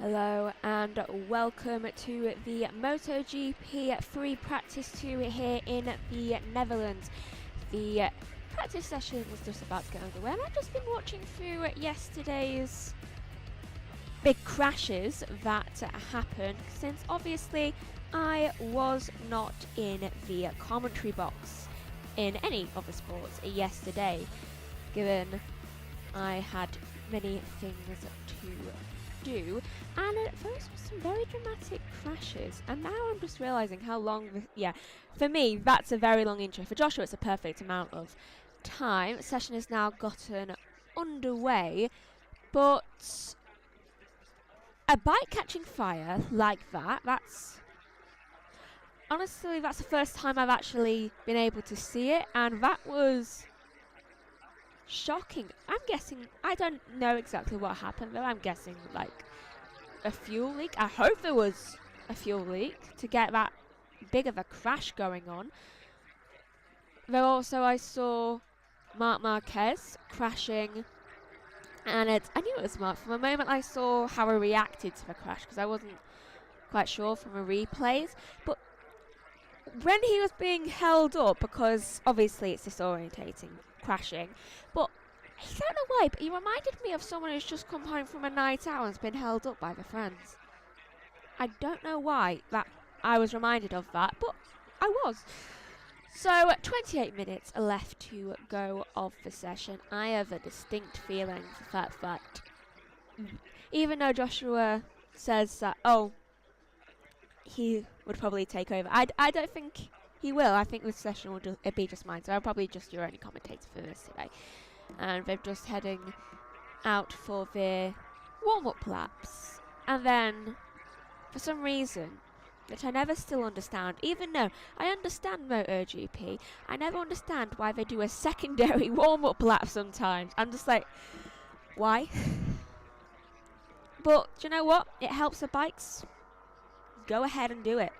Hello and welcome to the MotoGP free practice 2 here in the Netherlands. The practice session is just about to get underway, and I've just been watching through yesterday's big crashes that happened, since obviously I was not in the commentary box in any of the sports yesterday, given I had many things to do, and those were some very dramatic crashes. And now I'm just realising how long for me that's a very long intro. For Joshua it's a perfect amount of time. The session has now gotten underway, but a bike catching fire like that's honestly, that's the first time I've actually been able to see it, and that was shocking. I'm guessing, I don't know exactly what happened though, I'm guessing like a fuel leak. I hope there was a fuel leak to get that big of a crash going on. Though also I saw Marc Marquez crashing, and I knew it was Marc from the moment I saw how he reacted to the crash, because I wasn't quite sure from the replays, but when he was being held up, because obviously it's disorientating crashing, but I don't know why, but he reminded me of someone who's just come home from a night out and's been held up by their friends. I don't know why that I was reminded of that, but I was. So 28 minutes left to go of the session. I have a distinct feeling for the fact that even though Joshua says that, oh, he would probably take over, I don't think he will. I think this session will be just mine, so I'll probably just your only commentator for this today. And they're just heading out for their warm-up laps. And then, for some reason, which I never still understand, even though I understand MotoGP, I never understand why they do a secondary warm-up lap sometimes. I'm just like, why? But, do you know what? It helps the bikes. Go ahead and do it.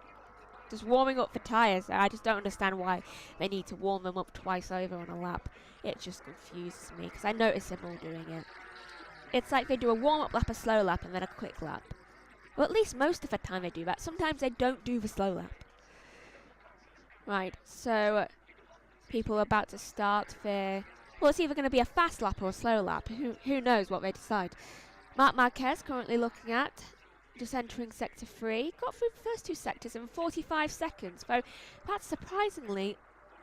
Just warming up the tyres. I just don't understand why they need to warm them up twice over on a lap. It just confuses me, because I notice them all doing it. It's like they do a warm-up lap, a slow lap, and then a quick lap. Well, at least most of the time they do that. Sometimes they don't do the slow lap. Right, so people are about to start their... Well, it's either going to be a fast lap or a slow lap. Who knows what they decide. Marc Marquez currently looking at... just entering sector 3, got through the first two sectors in 45 seconds, though that's surprisingly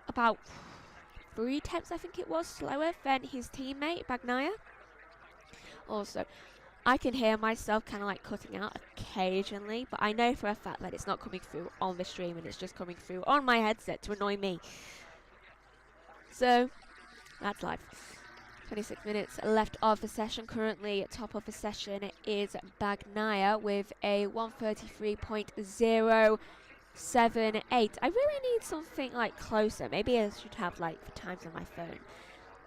about 3/10, I think it was, slower than his teammate Bagnaia. Also, I can hear myself kind of like cutting out occasionally, but I know for a fact that it's not coming through on the stream and it's just coming through on my headset to annoy me. So, that's life. 26 minutes left of the session. Currently top of the session is Bagnaia with a 1:33.078. I really need something like closer. Maybe I should have like the times on my phone.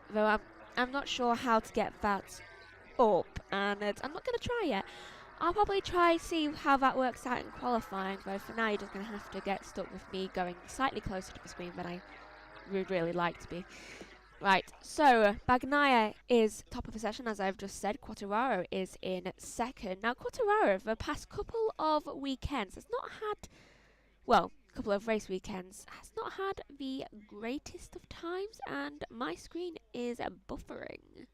Though I'm not sure how to get that up, and I'm not going to try yet. I'll probably try see how that works out in qualifying, though for now you're just going to have to get stuck with me going slightly closer to the screen than I would really like to be. Right, so Bagnaia is top of the session, as I've just said. Quartararo is in second. Now, Quartararo, the past couple of weekends, has not had, well, a couple of race weekends, has not had the greatest of times, and my screen is buffering.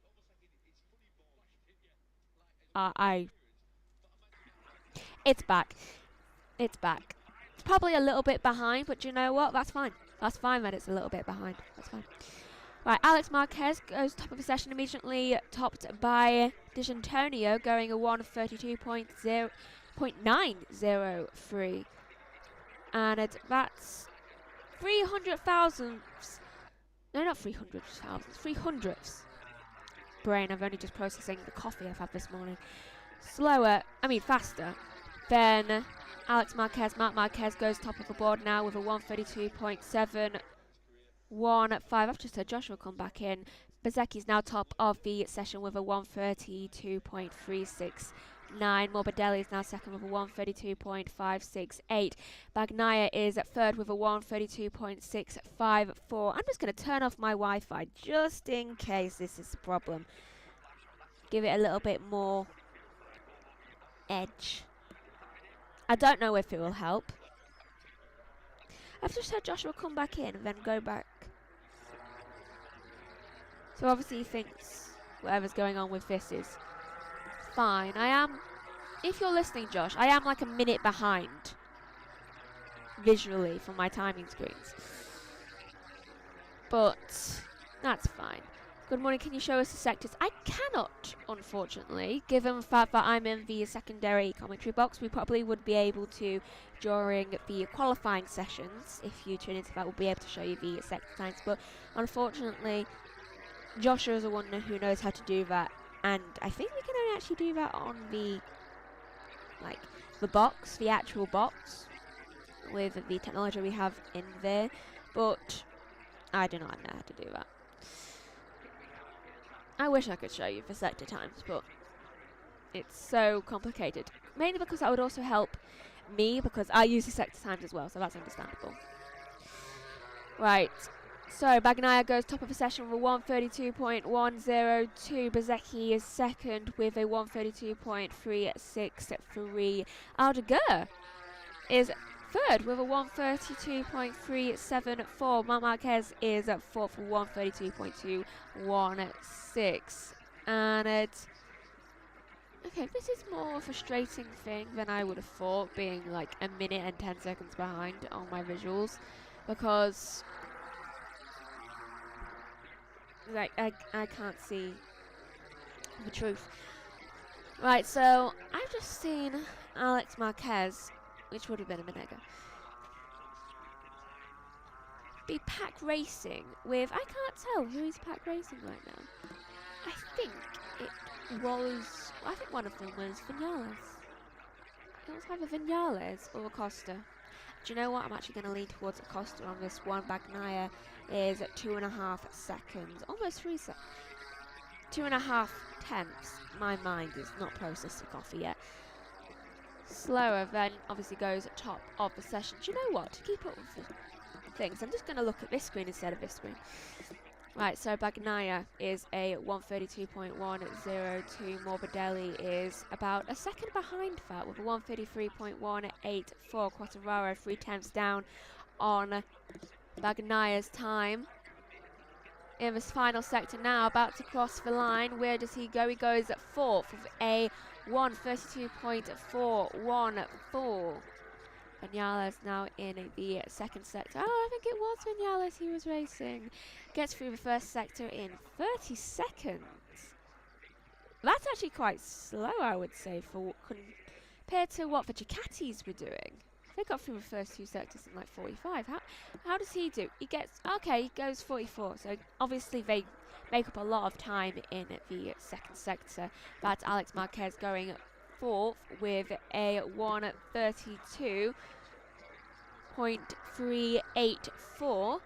It's back. It's back. It's probably a little bit behind, but you know what? That's fine. That's fine that it's a little bit behind. That's fine. Right, Alex Marquez goes top of the session immediately, topped by D'Antonio, going a 1:32.903. And that's 300 thousandths. No, not 300 thousandths, 300ths. Brain, I'm only just processing the coffee I've had this morning. Faster than Alex Marquez. Marc Marquez goes top of the board now with a 1:32.715. I've just heard Joshua come back in. Bezecchi's now top of the session with a 1:32.369. Morbidelli is now second with a 1:32.568. Bagnaia is at third with a 1:32.654. I'm just going to turn off my Wi-Fi just in case this is a problem. Give it a little bit more edge. I don't know if it will help. I've just had Joshua come back in and then go back. So obviously he thinks whatever's going on with this is fine. I am, if you're listening, Josh, I am like a minute behind visually from my timing screens. But that's fine. Good morning, can you show us the sectors? I cannot, unfortunately, given the fact that I'm in the secondary commentary box. We probably would be able to during the qualifying sessions. If you tune into that, we'll be able to show you the sector times. But unfortunately, Joshua is the one who knows how to do that. And I think we can only actually do that on the, like, the box, the actual box, with the technology we have in there. But I do not know how to do that. I wish I could show you the sector times, but it's so complicated. Mainly because that would also help me, because I use the sector times as well, so that's understandable. Right, so Bagnaia goes top of the session with a 132.102. Bezzecchi is second with a 132.363. Aldeguer is third with a 132.374. Marc Marquez is at fourth with 132.216. And it's... okay, this is more a frustrating thing than I would have thought, being like a minute and 10 seconds behind on my visuals. Because... like, I can't see the truth. Right, so I've just seen Alex Marquez, which would have been a minute ago, be pack racing with, I can't tell who is pack racing right now. I think it was, I think one of them was Vinales. It was either Vinales or Acosta. Do you know what? I'm actually going to lean towards Acosta on this one. Bagnaia is at 2.5 seconds, almost 3 seconds. 2.5 tenths. My mind is not processed the coffee yet. Slower then obviously goes at top of the session. Do you know what? To keep up with the things, I'm just going to look at this screen instead of this screen. Right, so Bagnaia is a 132.102. Morbidelli is about a second behind that with a 133.184. Quartararo 3 tenths down on Bagnaia's time. In this final sector now, about to cross the line. Where does he go? He goes at fourth with a 132.414. Vinales now in the second sector. Oh, I think it was Vinales he was racing. Gets through the first sector in 30 seconds. That's actually quite slow, I would say, for compared to what the Ducatis were doing. They got through the first 2 sectors in like 45. How does he do? He gets, okay, he goes 44. So obviously they make up a lot of time in the second sector. That's Alex Marquez going fourth with a 132.384.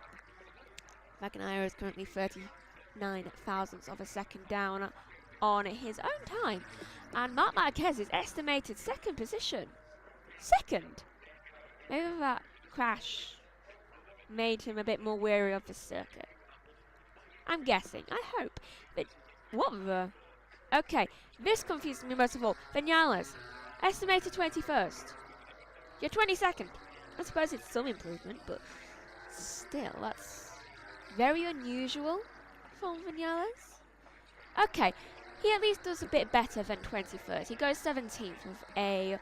Bagnaia is currently 39 thousandths of a second down on his own time. And Marc Marquez is estimated second position. Second! Maybe that crash made him a bit more wary of the circuit. I'm guessing. I hope. But what the... okay, this confuses me most of all. Vinales, estimated 21st. You're 22nd. I suppose it's some improvement, but still, that's very unusual for Vinales. Okay, he at least does a bit better than 21st. He goes 17th with a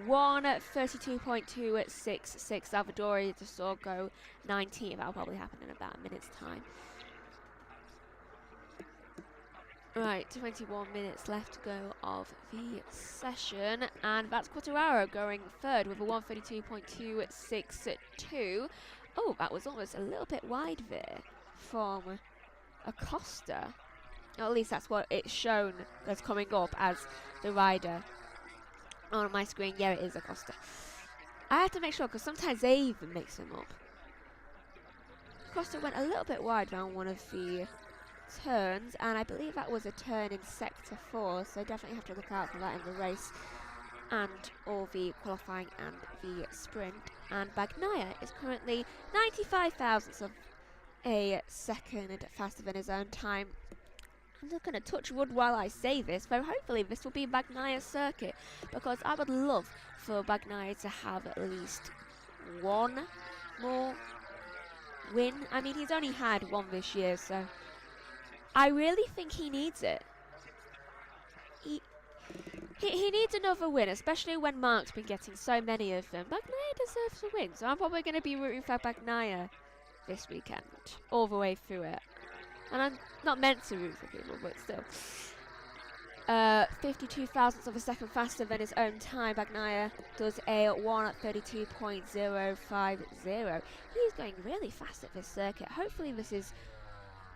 132.266. Salvadori de Sor go 19th. That'll probably happen in about a minute's time. Right, 21 minutes left to go of the session, and that's Quartararo going third with a 132.262. Oh, that was almost a little bit wide there from Acosta. Or at least that's what it's shown that's coming up as the rider on my screen. Yeah, it is Acosta. I have to make sure, because sometimes they even mix them up. Acosta went a little bit wide around one of the turns, and I believe that was a turn in sector 4, so definitely have to look out for that in the race and all the qualifying and the sprint. And Bagnaia is currently 95 thousandths of a second faster than his own time. I'm just going to touch wood while I say this, though hopefully this will be Bagnaya's circuit, because I would love for Bagnaia to have at least one more win. I mean, he's only had one this year, so I really think he needs it. He needs another win, especially when Mark's been getting so many of them. Bagnaia deserves to win, so I'm probably going to be rooting for Bagnaia this weekend, all the way through it. And I'm not meant to root for people, but still. 52 thousandths of a second faster than his own time. Bagnaia does a 1:32.050. He's going really fast at this circuit. Hopefully this is...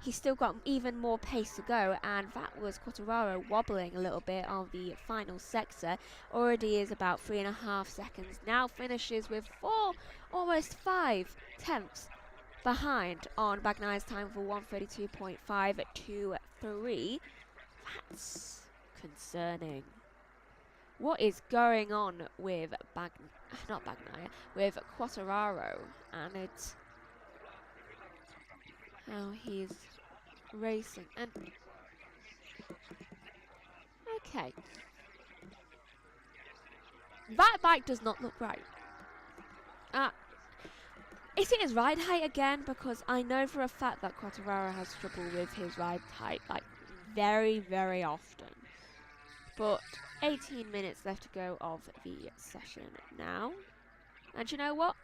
He's still got even more pace to go, and that was Quartararo wobbling a little bit on the final sector. Already is about 3.5 seconds. Now finishes with almost 5 tenths behind on Bagnaia's time for 1:32.523. That's concerning. What is going on with with Quartararo, and it's how he's racing. And okay, that bike does not look right. Is it his ride height again? Because I know for a fact that Quartararo has trouble with his ride height, like very, very often. But 18 minutes left to go of the session now. And you know what?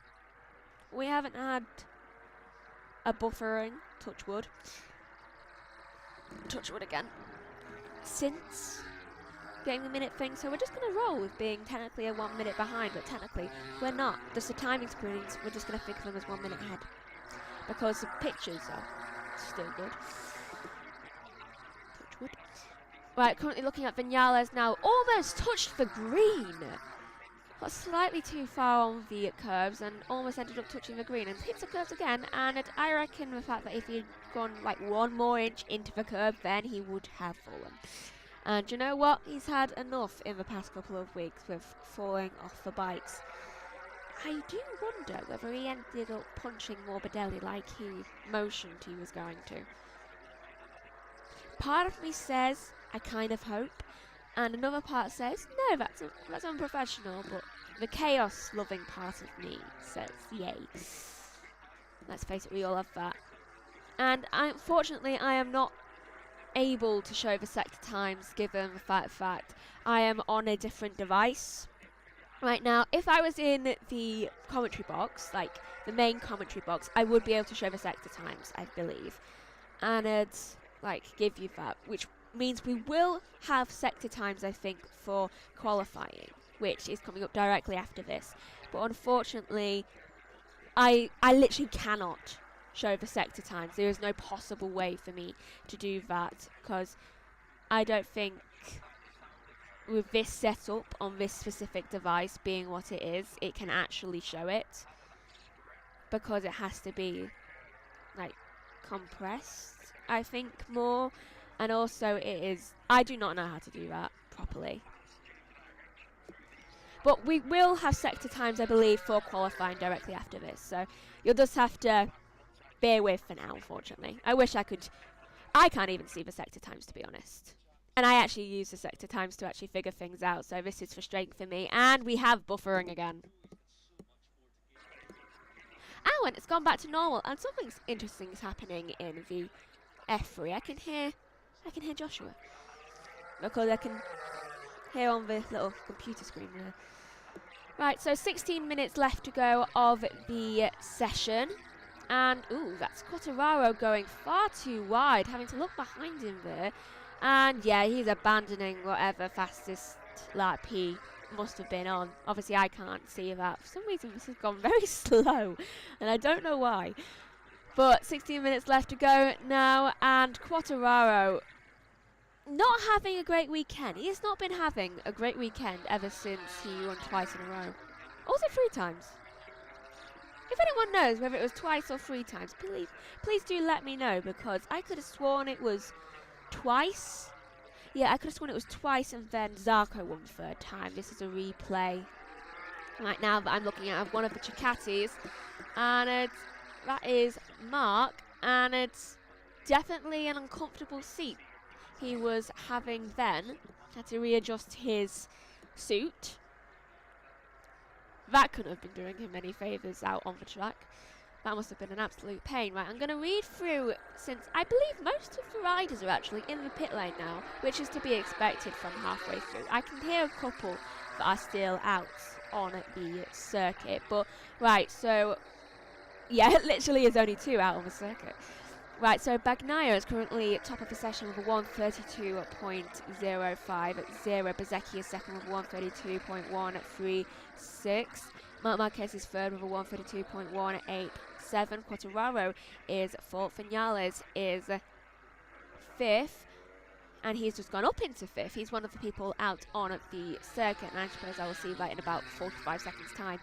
We haven't had a buffering, touch wood again, since getting the minute thing, so we're just going to roll with being technically a 1 minute behind, but technically we're not. Just the timing screens, we're just going to think of them as 1 minute ahead, because the pictures are still good. Touch wood. Right, currently looking at Vinales now, almost touched the green. Got slightly too far on the curves and almost ended up touching the green and hits the curves again, and I reckon the fact that if he'd gone like 1 more inch into the curve, then he would have fallen. And you know what? He's had enough in the past couple of weeks with falling off the bikes. I do wonder whether he ended up punching Morbidelli like he motioned he was going to. Part of me says, I kind of hope, and another part says, no, that's unprofessional, but the chaos-loving part of me says, yay. Let's face it, we all have that. And unfortunately, I am not able to show the sector times given the fact I am on a different device right now. If I was in the commentary box, like the main commentary box, I would be able to show the sector times, I believe, and it's like give you that, which means we will have sector times, I think, for qualifying, which is coming up directly after this. But unfortunately, I literally cannot show the sector times. There is no possible way for me to do that, because I don't think with this setup on this specific device being what it is, it can actually show it, because it has to be like compressed, I think, more. And also it is, I do not know how to do that properly. But we will have sector times, I believe, for qualifying directly after this, so you'll just have to bear with for now, unfortunately. I wish I could. I can't even see the sector times, to be honest. And I actually use the sector times to actually figure things out, so this is frustrating for me. And we have buffering again. Oh, and it's gone back to normal, and something interesting is happening in the F3. I can hear Joshua, because I can hear on the little computer screen there. Right, so 16 minutes left to go of the session. And, ooh, that's Quartararo going far too wide, having to look behind him there. And, yeah, he's abandoning whatever fastest lap he must have been on. Obviously, I can't see that. For some reason, this has gone very slow, and I don't know why. But 16 minutes left to go now, and Quartararo not having a great weekend. He has not been having a great weekend ever since he won twice in a row. Also 3 times. If anyone knows whether it was twice or 3 times, please do let me know, because I could have sworn it was twice. Yeah, I could have sworn it was twice, and then Zarco won the 3rd time. This is a replay right now that I'm looking at of one of the Ducatis, and that is Mark, and it's definitely an uncomfortable seat he was having then. Had to readjust his suit. That couldn't have been doing him any favours out on the track. That must have been an absolute pain. Right, I'm going to read through, since I believe most of the riders are actually in the pit lane now, which is to be expected from halfway through. I can hear a couple that are still out on the circuit. But, right, so, yeah, it literally is only 2 out on the circuit. Right, so Bagnaia is currently top of the session with a 132.050. Bezzecchi is second with a 132.136. Marc Marquez is third with a 132.187. Quartararo is fourth. Vinales is fifth. And he's just gone up into fifth. He's one of the people out on the circuit. And I suppose I will see that in about 45 seconds' time.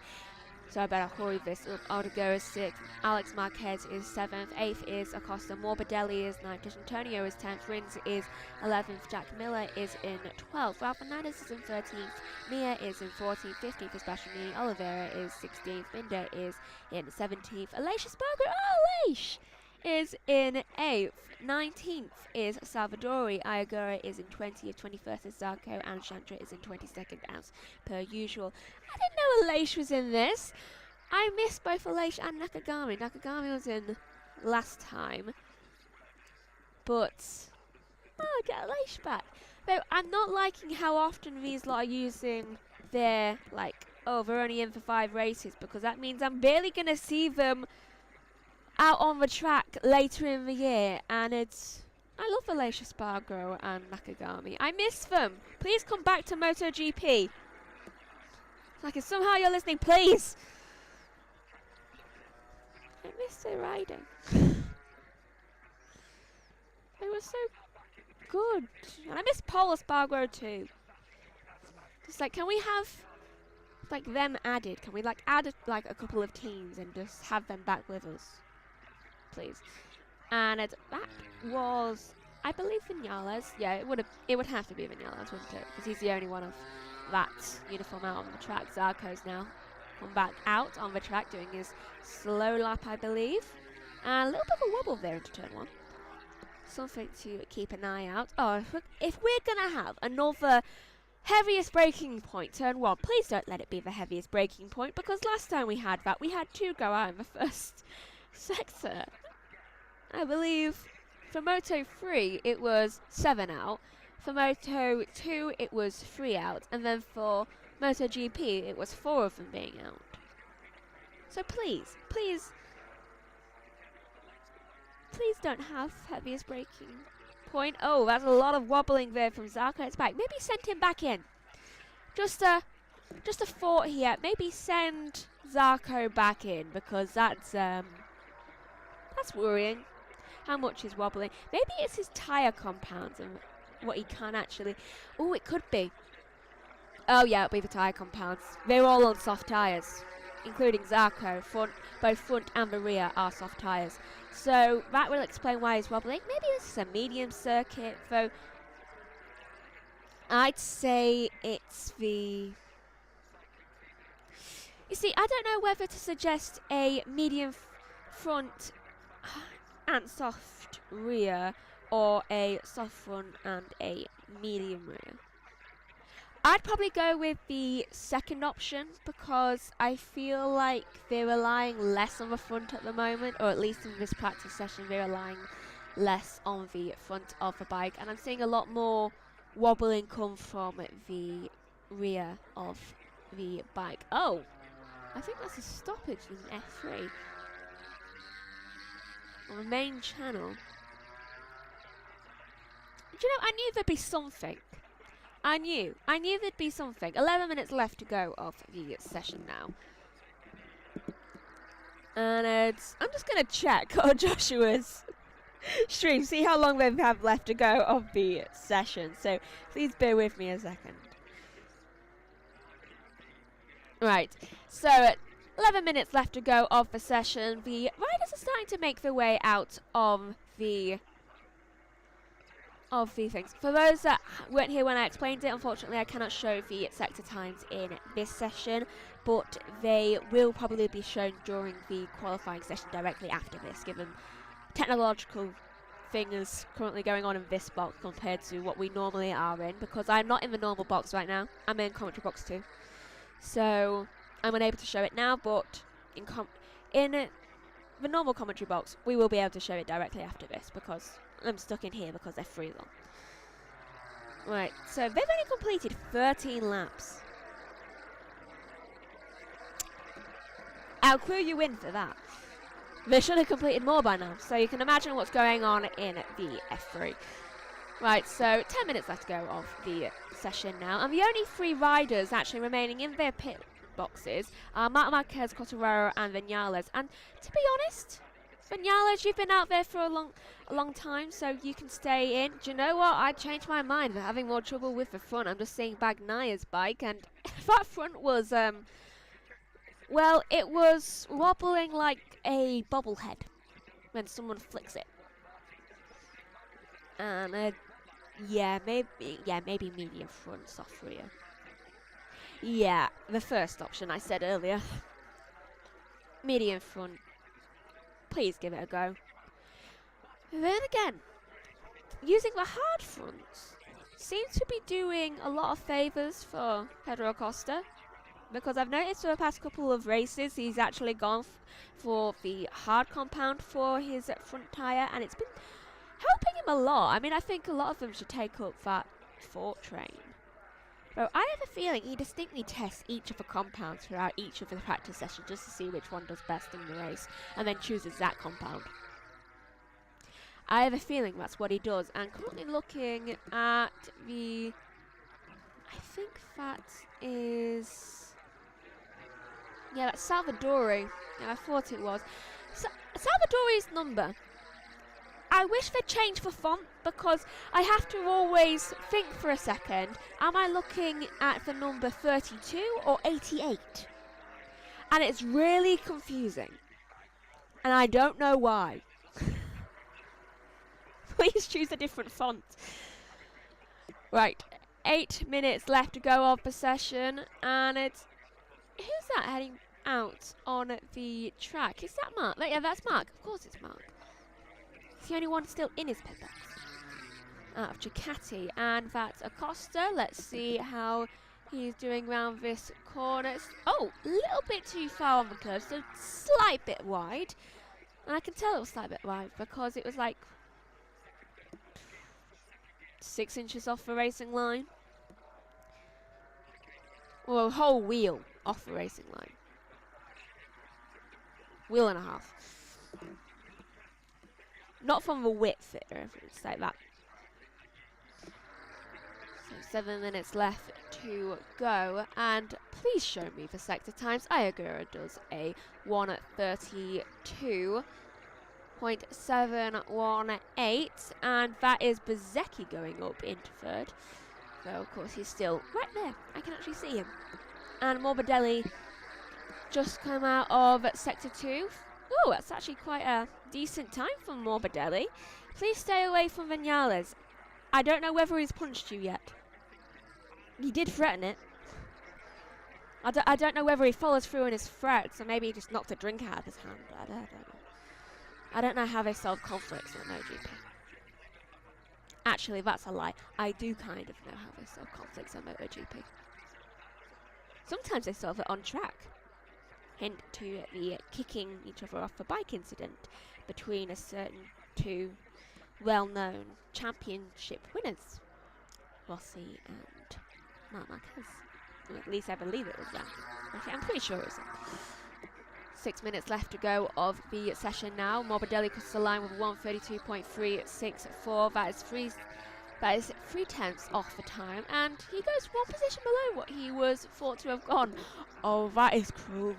So I better hurry this up. Aldeguer is 6th, Alex Marquez is 7th, 8th is Acosta, Morbidelli is 9th, Antonio is 10th, Rins is 11th, Jack Miller is in 12th, Ralph Fernandez is in 13th, Mia is in 14th, 15th is Bastianini, Oliveira is 16th, Binder is in 17th, Aleix Espargaro, Aleix is in 8th, 19th is Salvadori, Ayagura is in 20th, 21st is Zarco, and Chandra is in 22nd as per usual. I didn't know Aleix was in this. I missed both Aleix and Nakagami. Nakagami was in last time. But, oh, get Aleix back. Though I'm not liking how often these lot are using their, like, oh, they're only in for 5 races, because that means I'm barely going to see them out on the track later in the year, and it's... I love Aleix Espargaro and Nakagami. I miss them. Please come back to MotoGP. Like, if somehow you're listening, please. I miss their riding. They were so good. And I miss Paul Espargaro too. Just like, can we have like them added? Can we like add like a couple of teams and just have them back with us? Please. And that was, I believe, Vinales. Yeah, it would have to be Vinales, wouldn't it? Because he's the only one of that uniform out on the track. Zarco's now come back out on the track doing his slow lap, I believe. And a little bit of a wobble there into turn 1. Something to keep an eye out. Oh, if we're going to have another heaviest braking point, turn 1, please don't let it be the heaviest braking point, because last time we had that, we had 2 go out in the first sector. I believe for Moto 3 it was 7 out, for Moto 2 it was 3 out, and then for MotoGP it was 4 of them being out. So please don't have heaviest braking point. Oh, that's a lot of wobbling there from Zarco. It's back. Maybe send him back in. Just a thought here. Maybe send Zarco back in, because that's worrying. How much is wobbling? Maybe it's his tyre compounds and what he can actually... Oh, it could be. Oh yeah, it'll be the tyre compounds. They're all on soft tyres, including Zarco. Both front and the rear are soft tyres. So that will explain why he's wobbling. Maybe this is a medium circuit, though. I'd say it's the... You see, I don't know whether to suggest a medium front and soft rear, or a soft front and a medium rear. I'd probably go with the second option, because I feel like they're relying less on the front at the moment, or at least in this practice session they're relying less on the front of the bike, and I'm seeing a lot more wobbling come from the rear of the bike. Oh, I think that's a stoppage in F3 on the main channel. Do you know, I knew there'd be something. I knew there'd be something. 11 minutes left to go of the session now. And I'm just going to check on Joshua's stream, see how long they have left to go of the session. So please bear with me a second. Right, so 11 minutes left to go of the session. The riders are starting to make their way out of the things. For those that weren't here when I explained it, unfortunately I cannot show the sector times in this session, but they will probably be shown during the qualifying session directly after this, given technological thing is currently going on in this box compared to what we normally are in, because I'm not in the normal box right now. I'm in commentary box 2. So I'm unable to show it now, but in the normal commentary box, we will be able to show it directly after this, because I'm stuck in here because they're free long. Right, so they've only completed 13 laps. I'll clue you in for that. They should have completed more by now, so you can imagine what's going on in the F3. Right, so 10 minutes left to go of the session now, and the only 3 riders actually remaining in their pit boxes are Marc Marquez, Quartararo and Vinales. And to be honest, Vinales, you've been out there for a long time, so you can stay in. Do you know what? I changed my mind. They're having more trouble with the front. I'm just seeing Bagnaia's bike, and that front was, well, it was wobbling like a bobblehead when someone flicks it. And, yeah, maybe medium front, soft rear. Yeah, the first option I said earlier. Medium front. Please give it a go. Then again, using the hard fronts seems to be doing a lot of favours for Pedro Acosta, because I've noticed for the past couple of races he's actually gone for the hard compound for his front tyre, and it's been helping him a lot. I mean, I think a lot of them should take up that Fort train. But I have a feeling he distinctly tests each of the compounds throughout each of the practice sessions just to see which one does best in the race, and then chooses that compound. I have a feeling that's what he does, and currently looking at the... I think that is... yeah, that's Salvadori. Yeah, I thought it was. Salvadori's number. I wish they'd change the font, because I have to always think for a second, am I looking at the number 32 or 88? And it's really confusing. And I don't know why. Please choose a different font. Right, 8 minutes left to go of the session, and it's... who's that heading out on the track? Is that Mark? Yeah, that's Mark. Of course it's Mark. He's the only one still in his pit box. Out of Ducati, and that's Acosta. Let's see how he's doing around this corner. Oh, a little bit too far on the curve, so slight bit wide. And I can tell it was a slight bit wide because it was like 6 inches off the racing line. Well, a whole wheel off the racing line. Wheel and a half. Not from the width, if it's like that. So 7 minutes left to go, and please show me the sector times. Ayagura does a 1:32.718, and that is Bezzecchi going up into third. So of course he's still right there. I can actually see him. And Morbidelli just come out of sector 2. Oh, that's actually quite a decent time for Morbidelli. Please stay away from Vinales. I don't know whether he's punched you yet. He did threaten it. I don't know whether he follows through in his threats, or maybe he just knocked a drink out of his hand. I don't know. I don't know how they solve conflicts in MotoGP. Actually, that's a lie. I do kind of know how they solve conflicts on MotoGP. Sometimes they solve it on track. Hint to the kicking each other off the bike incident between a certain 2 well-known championship winners, Rossi and Marc Marquez. Well, at least I believe it was that. Okay, I'm pretty sure it was that. 6 minutes left to go of the session now. Morbidelli crosses the line with 1:32.364. That is 3/10 off the time, and he goes 1 position below what he was thought to have gone. Oh, that is cruel.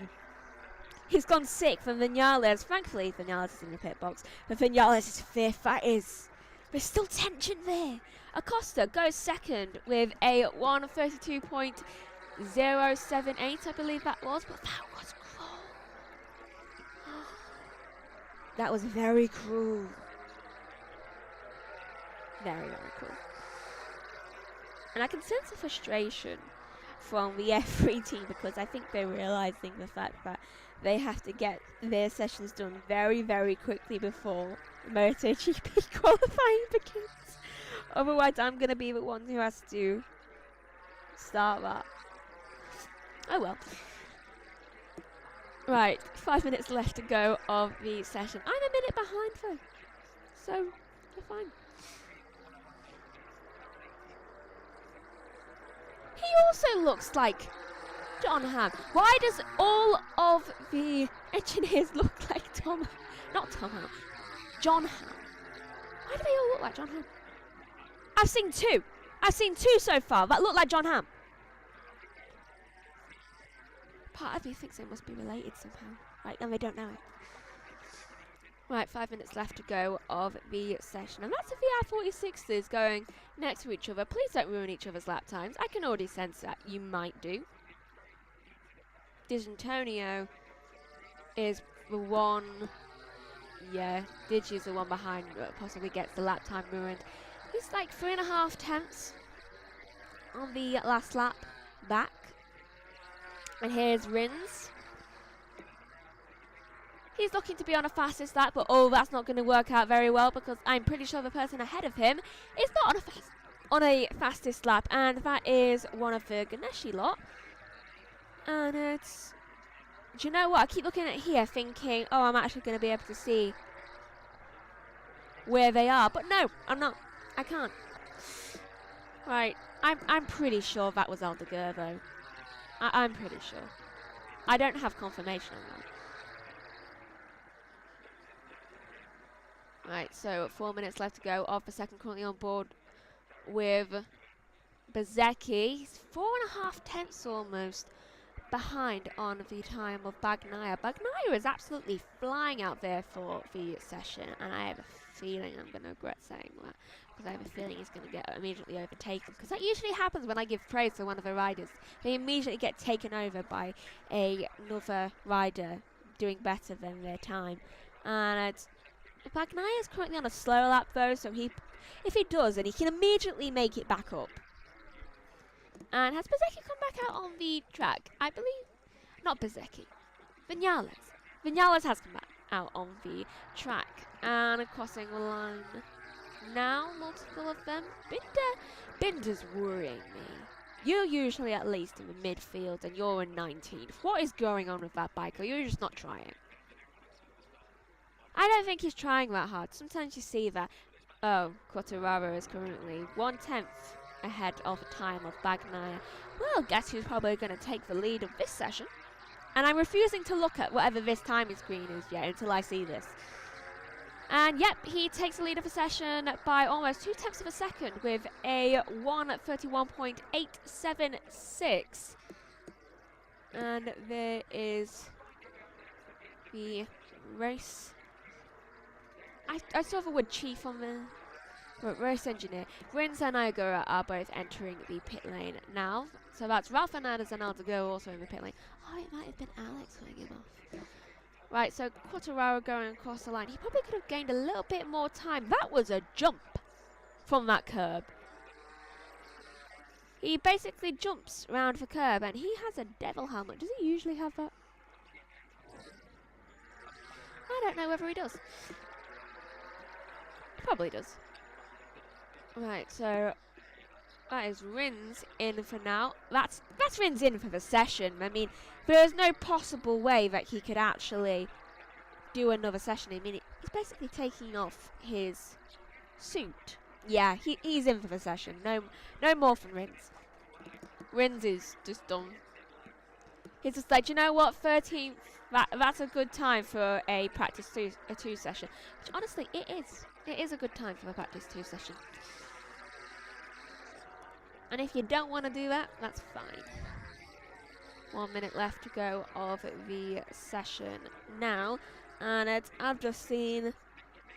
He's gone 6th, and Vinales, thankfully Vinales is in the pit box, but Vinales is 5th. That is, there's still tension there. Acosta goes 2nd with a 1:32.078, I believe that was, but that was cruel. That was very cruel. Very, very cruel. And I can sense the frustration from the F3 team, because I think they're realizing the fact that they have to get their sessions done very, very quickly before MotoGP qualifying begins. Otherwise, I'm going to be the one who has to start that. Oh well. Right, 5 minutes left to go of the session. I'm a minute behind though, so you're fine. He also looks like John Hamm. Why does all of the engineers look like not Tom Hamm, John Hamm? Why do they all look like John Hamm? I've seen two so far that look like John Hamm. Part of me thinks they must be related somehow, right? And they don't know it. Right, 5 minutes left to go of the session, and that's the VR46s going next to each other. Please don't ruin each other's lap times. I can already sense that you might do. Dijantonio is the one, yeah, Digi's the one behind that possibly gets the lap time ruined. He's like 3.5 tenths on the last lap back. And here's Rins. He's looking to be on a fastest lap, but oh, that's not going to work out very well, because I'm pretty sure the person ahead of him is not on a fastest lap, and that is one of the Ganeshi lot. And it's, do you know what? I keep looking at here thinking, oh, I'm actually going to be able to see where they are, but no, I'm not. I can't. Right, I'm pretty sure that was Aldeguer though. I'm pretty sure. I don't have confirmation on that. Right, so 4 minutes left to go of the second, currently on board with Bezzecchi. He's 4.5 tenths almost behind on the time of Bagnaia. Bagnaia is absolutely flying out there for the session, and I have a feeling I'm going to regret saying that, because I have a feeling he's going to get immediately overtaken, because that usually happens when I give praise to one of the riders. They immediately get taken over by another rider doing better than their time. And Bagnaia is currently on a slow lap though, so if he does, then he can immediately make it back up. And has Bezzecchi come back out on the track? I believe not. Bezzecchi, Vinales. Vinales has come back out on the track and crossing the line now. Multiple of them. Binder's worrying me. You're usually at least in the midfield, and you're in 19th. What is going on with that bike? Or you're just not trying? I don't think he's trying that hard. Sometimes you see that. Oh, Quartararo is currently 1/10 ahead of the time of Bagnaia. Well, guess who's probably going to take the lead of this session? And I'm refusing to look at whatever this timing screen is yet until I see this. And yep, he takes the lead of the session by almost 0.2 of a second with a 1:31.876. And there is the race. I saw the word chief on the race engineer. Rins and Iagura are both entering the pit lane now. So that's Ralph Fernandez and Aldeguer also in the pit lane. Oh, it might have been Alex putting him off. Right, so Quartararo going across the line. He probably could have gained a little bit more time. That was a jump from that curb. He basically jumps around the curb, and he has a devil helmet. Does he usually have that? I don't know whether he does. Probably does. Right, so that is Rins in for now. That's Rins in for the session. I mean, there's no possible way that he could actually do another session. I mean, he's basically taking off his suit. Yeah, he's in for the session. No more from Rins. Rins is just done. He's just like, you know what, 13th. That's a good time for a practice 2 session. Which honestly, it is. It is a good time for a practice 2 session. And if you don't want to do that, that's fine. 1 minute left to go of the session now. And I've just seen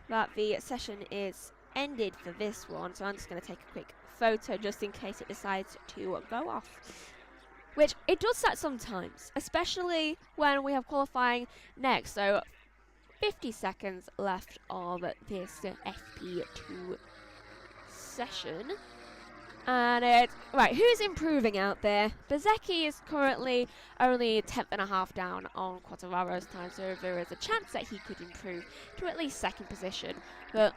that the session is ended for this one. So I'm just going to take a quick photo just in case it decides to go off. Which it does that sometimes, especially when we have qualifying next. So 50 seconds left of this FP2 session. And right, who's improving out there? bsky is currently only 10th.5 down on Quartararo's time, so there is a chance that he could improve to at least 2nd position. But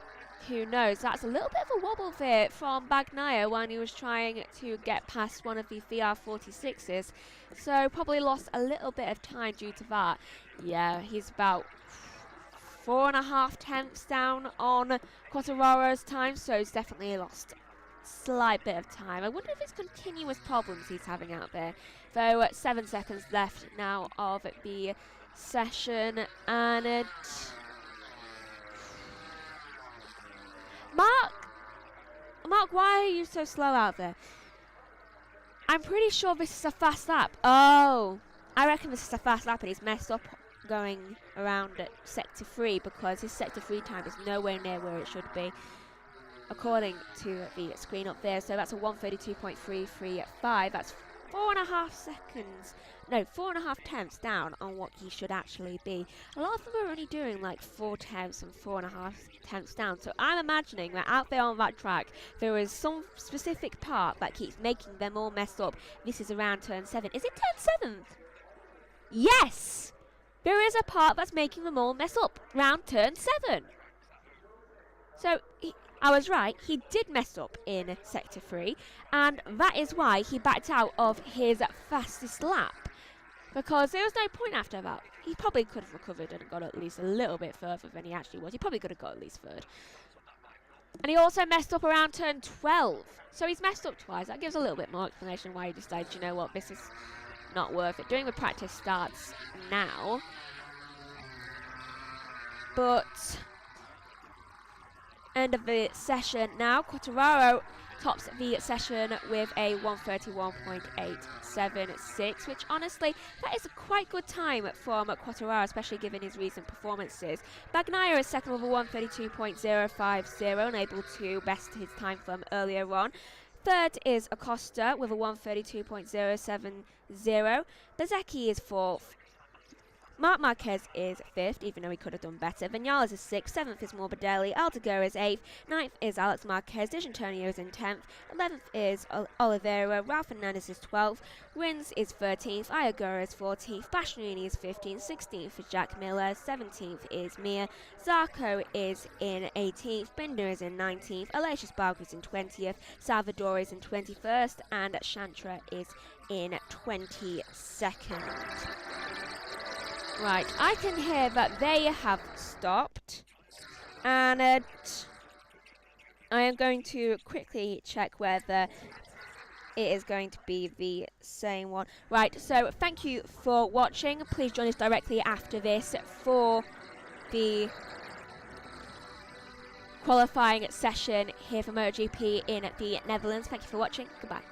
who knows? That's a little bit of a wobble there from Bagnaia when he was trying to get past one of the VR46s. So probably lost a little bit of time due to that. Yeah, he's about 4.5 tenths down on Quartararo's time, so he's definitely lost slight bit of time. I wonder if it's continuous problems he's having out there. Though 7 seconds left now of the session, and Mark, why are you so slow out there? I'm pretty sure this is a fast lap. Oh, I reckon this is a fast lap and he's messed up going around at sector 3 because his sector 3 time is nowhere near where it should be, according to the screen up there. So that's a 132.335. That's 4.5 seconds. No, 4.5 tenths down on what he should actually be. A lot of them are only doing like 4 tenths and 4.5 tenths down. So I'm imagining that out there on that track, there is some specific part that keeps making them all messed up. This is around turn 7. Is it turn 7? Yes! There is a part that's making them all mess up. Round turn 7. So I was right, he did mess up in sector 3, and that is why he backed out of his fastest lap, because there was no point after that. He probably could have recovered and got at least a little bit further than he actually was. He probably could have got at least 3rd. And he also messed up around turn 12, so he's messed up twice. That gives a little bit more explanation why he decided, you know what, this is not worth it. Doing the practice starts now, but end of the session now. Quartararo tops the session with a 131.876, which honestly, that is a quite good time from Quartararo, especially given his recent performances. Bagnaia is second with a 132.050, unable to best his time from earlier on. Third is Acosta with a 132.070. bsky is fourth. Marc Marquez is 5th, even though he could have done better. Vinales is 6th, 7th is Morbidelli, Aldeguer is 8th, 9th is Alex Marquez, D'Antonio is in 10th, 11th is Oliveira, Ralph Fernandez is 12th, Rins is 13th, Ayagura is 14th, Bastianini is 15th, 16th is Jack Miller, 17th is Mir, Zarco is in 18th, Binder is in 19th, Aleix Espargaro is in 20th, Salvador is in 21st, and Chantra is in 22nd. Right, I can hear that they have stopped, and I am going to quickly check whether it is going to be the same one. Right, so thank you for watching. Please join us directly after this for the qualifying session here for MotoGP in the Netherlands. Thank you for watching. Goodbye.